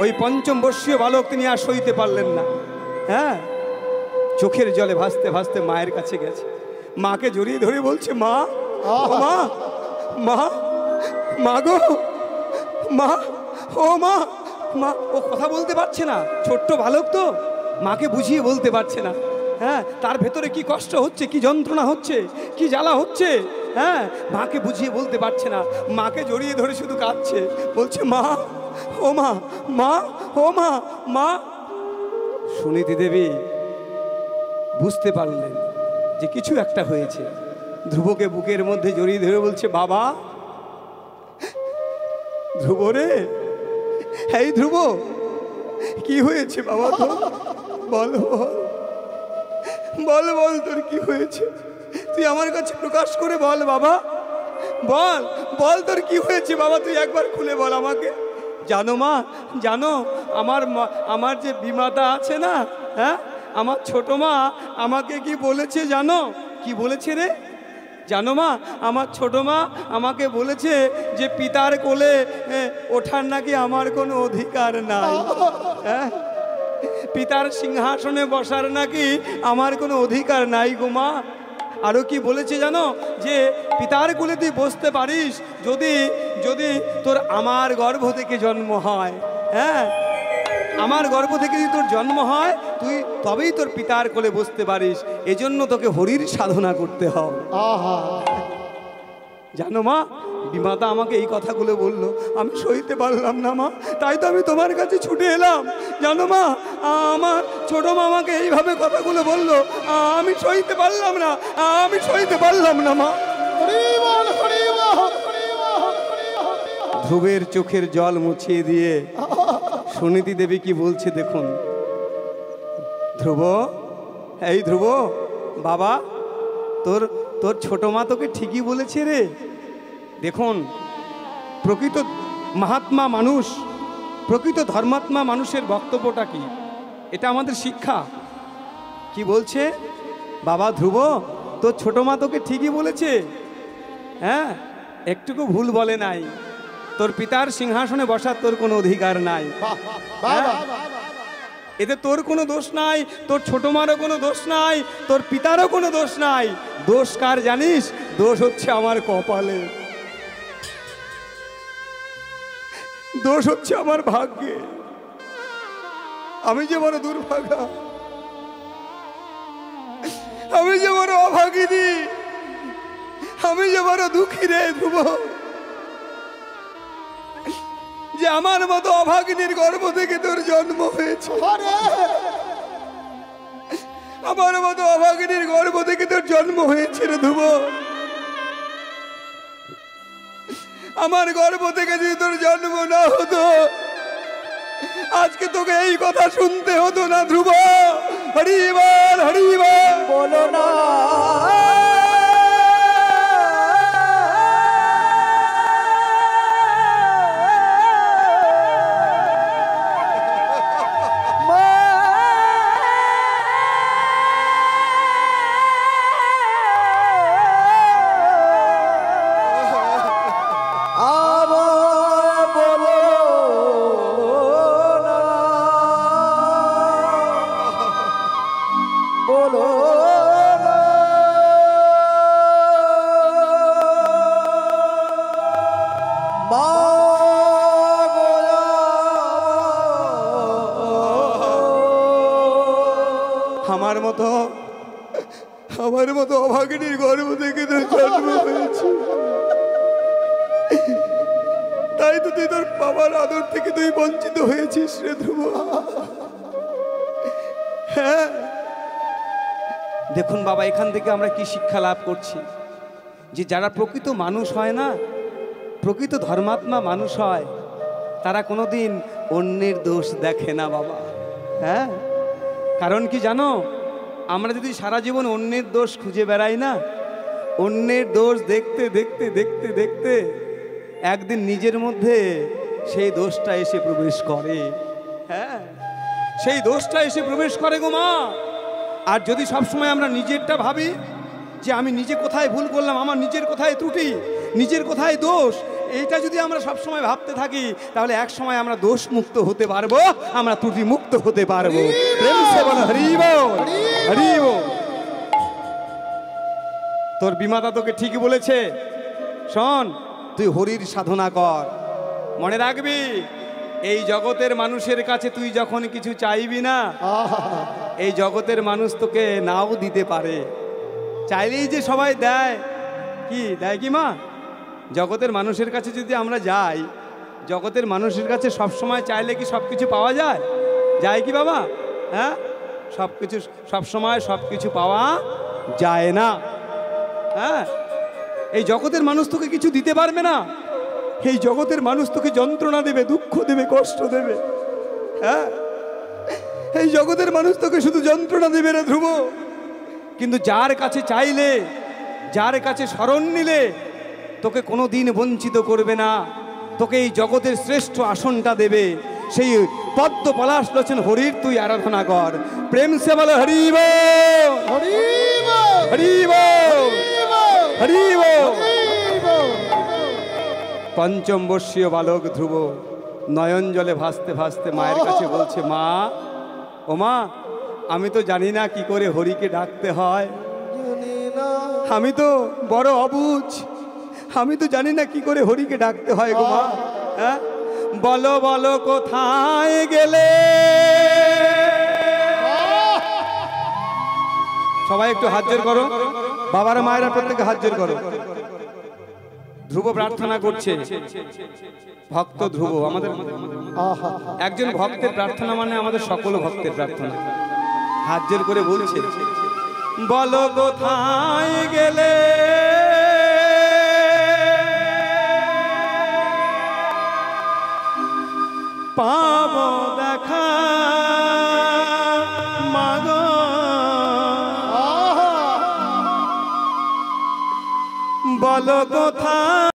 ওই পঞ্চম বর্ষীয় বালক তিনি আর সইতে পারলেন না। হ্যাঁ, চোখের জলে ভাসতে ভাসতে মায়ের কাছে গেছে, মাকে জড়িয়ে ধরে বলছে, মা মা মা মা গো মা, ও মা মা। ও কথা বলতে পারছে না, ছোট্ট বালক তো, মাকে বুঝিয়ে বলতে পারছে না। হ্যাঁ, তার ভেতরে কি কষ্ট হচ্ছে, কি যন্ত্রণা হচ্ছে, কি জ্বালা হচ্ছে, হ্যাঁ, মাকে বুঝিয়ে বলতে পারছে না। মাকে জড়িয়ে ধরে শুধু কাঁদছে, বলছে, মা ও মা মা ও মা মা। সুনীতি দেবী বুঝতে পারলেন যে কিছু একটা হয়েছে। ধ্রুবকে বুকের মধ্যে জড়িয়ে ধরে বলছে, বাবা। ধ্রুব রে, এই ধ্রুব, কি হয়েছে বাবা তো? বল বল বল বল, তোর কি হয়েছে? তুই আমার কাছে প্রকাশ করে বল বাবা, বল বল, তোর কি হয়েছে বাবা? তুই একবার খুলে বল আমাকে। জানো মা, জানো আমার যে বিমাতা আছে না, হ্যাঁ, আমার ছোট মা আমাকে কি বলেছে জানো? কি বলেছে রে? জানো মা, আমার ছোট মা আমাকে বলেছে যে পিতার কোলে ওঠার নাকি আমার কোনো অধিকার নাই। হ্যাঁ, পিতার সিংহাসনে বসার নাকি আমার কোনো অধিকার নাই গো মা। আরও কি বলেছে জানো? যে পিতার কোলে তুই বসতে পারিস যদি যদি তোর আমার গর্ভ থেকে জন্ম হয়। হ্যাঁ, আমার গর্ভ থেকে যদি তোর জন্ম হয়, তুই তবেই তোর পিতার কোলে বসতে পারিস। এজন্য তোকে হরির সাধনা করতে হবে। জানো মা, বিমাতা আমাকে এই কথাগুলো বললো, আমি সইতে পারলাম না মা, তাই তো আমি তোমার কাছে ছুটে এলাম। জানো মা, আমার ছোট মা আমাকে এইভাবে কথাগুলো বললো, আমি সইতে পারলাম না, আমি সইতে পারলাম না মা। ধ্রুবের চোখের জল মুছিয়ে দিয়ে সুনীতি দেবী কি বলছে দেখুন। ধ্রুব, এই ধ্রুব বাবা, তোর তোর ছোট মা তোকে ঠিকই বলেছে রে। দেখুন, মহাত্মা মানুষ, প্রকৃত ধর্মাত্মা মানুষের বক্তব্যটা কি, এটা আমাদের শিক্ষা। কি বলছে বাবা ধ্রুব, তোর ছোট মা তোকে ঠিকই বলেছে, হ্যাঁ, একটুকু ভুল বলে নাই। তোর পিতার সিংহাসনে বসার তোর কোনো অধিকার নাই, এতে তোর কোনো দোষ নাই, তোর ছোট মারও কোনো দোষ নাই, তোর পিতারও কোনো দোষ নাই। দোষ কার জানিস? দোষ হচ্ছে আমার কপালে, দোষ হচ্ছে আমার ভাগ্যে। আমি যে বড় দুর্ভাগা, আমি যে বড় অভাগিনী, আমি যে বড় দুঃখী রে ধ্রুব, যে আমার মতো অভাগিনীর গর্ভ থেকে তোর জন্ম হয়েছে। আমার মতো অভাগিনীর গর্ভ থেকে তোর জন্ম হয়েছে রে ধ্রুব। আমার গর্ভ থেকে যদি তোর জন্ম না হতো, আজকে তোকে এই কথা শুনতে হতো না ধ্রুব। হরি বল, হরি বল। বলো না আমার মতো অভাগিনীর গর্ভ থেকে তোর জন্ম হয়েছে, তাই তো তুই তোর বাবার আদর থেকে তুই বঞ্চিত হয়েছিস রে ধ্রুব। হ্যাঁ, দেখুন বাবা, এখান থেকে আমরা কি শিক্ষা লাভ করছি? যে যারা প্রকৃত মানুষ হয় না, প্রকৃত ধর্মাত্মা মানুষ হয়, তারা কোনোদিন অন্যের দোষ দেখে না বাবা। হ্যাঁ, কারণ কি জানো, আমরা যদি সারা জীবন অন্যের দোষ খুঁজে বেড়াই না, অন্যের দোষ দেখতে দেখতে দেখতে দেখতে একদিন নিজের মধ্যে সেই দোষটা এসে প্রবেশ করে। হ্যাঁ, সেই দোষটা এসে প্রবেশ করে গো মা। আর যদি সবসময় আমরা নিজেরটা ভাবি যে আমি নিজে কোথায় ভুল করলাম, আমার নিজের কোথায় ত্রুটি, নিজের কোথায় দোষ, এইটা যদি আমরা সবসময় ভাবতে থাকি, তাহলে এক সময় আমরা দোষ মুক্ত হতে পারবো, আমরা ত্রুটি মুক্ত হতে পারবো। প্রেম সে বলো হরি বল, হরি বল। তোর বিমাতা তোকে ঠিকই বলেছে, শোন, তুই হরির সাধনা কর। মনে রাখবি, এই জগতের মানুষের কাছে তুই যখন কিছু চাইবি না, এই জগতের মানুষ তোকে নাও দিতে পারে। চাইলেই যে সবাই দেয়, কি দেয় কি মা? জগতের মানুষের কাছে যদি আমরা যাই, জগতের মানুষের কাছে সব সময় চাইলে কি সব কিছু পাওয়া যায়? যায় কি বাবা? হ্যাঁ, সব কিছু সব সময় সব কিছু পাওয়া যায় না। হ্যাঁ, এই জগতের মানুষ তোকে কিছু দিতে পারবে না। এই জগতের মানুষ তোকে যন্ত্রণা দেবে, দুঃখ দেবে, কষ্ট দেবে। হ্যাঁ, এই জগতের মানুষ তোকে শুধু যন্ত্রণা দেবে রে ধ্রুব। কিন্তু যার কাছে চাইলে, যার কাছে শরণ নিলে, তোকে কোনো দিন বঞ্চিত করবে না, তোকে এই জগতের শ্রেষ্ঠ আসনটা দেবে। সেই পদ্ম পলাশ লোচন হরির তুই আরাধনা কর। প্রেম সে বলে হরি বল, হরি বল, হরি বল, হরি বল। পঞ্চম বর্ষীয় বালক ধ্রুব নয়ন জলে ভাসতে ভাসতে মায়ের কাছে বলছে, মা, ও মা, আমি তো জানি না কি করে হরিকে ডাকতে হয়, আমি তো বড় অবুঝ, আমি তো জানি না কি করে হরিকে ডাকতে হয় গো মা। হ্যাঁ, বলো বলো কোথায় গেলে। সবাই একটু হাত জোর করো, বাবারা মায়েরা প্রত্যেকে হাত জোর করো। ধ্রুব প্রার্থনা করছে, ভক্ত ধ্রুব, আমাদের একজন ভক্তের প্রার্থনা মানে আমাদের সকল ভক্তের প্রার্থনা। হাত জোর করে বলছে, বলো কোথায় গেলে পাবো দেখা মাগো, বলো কোথায়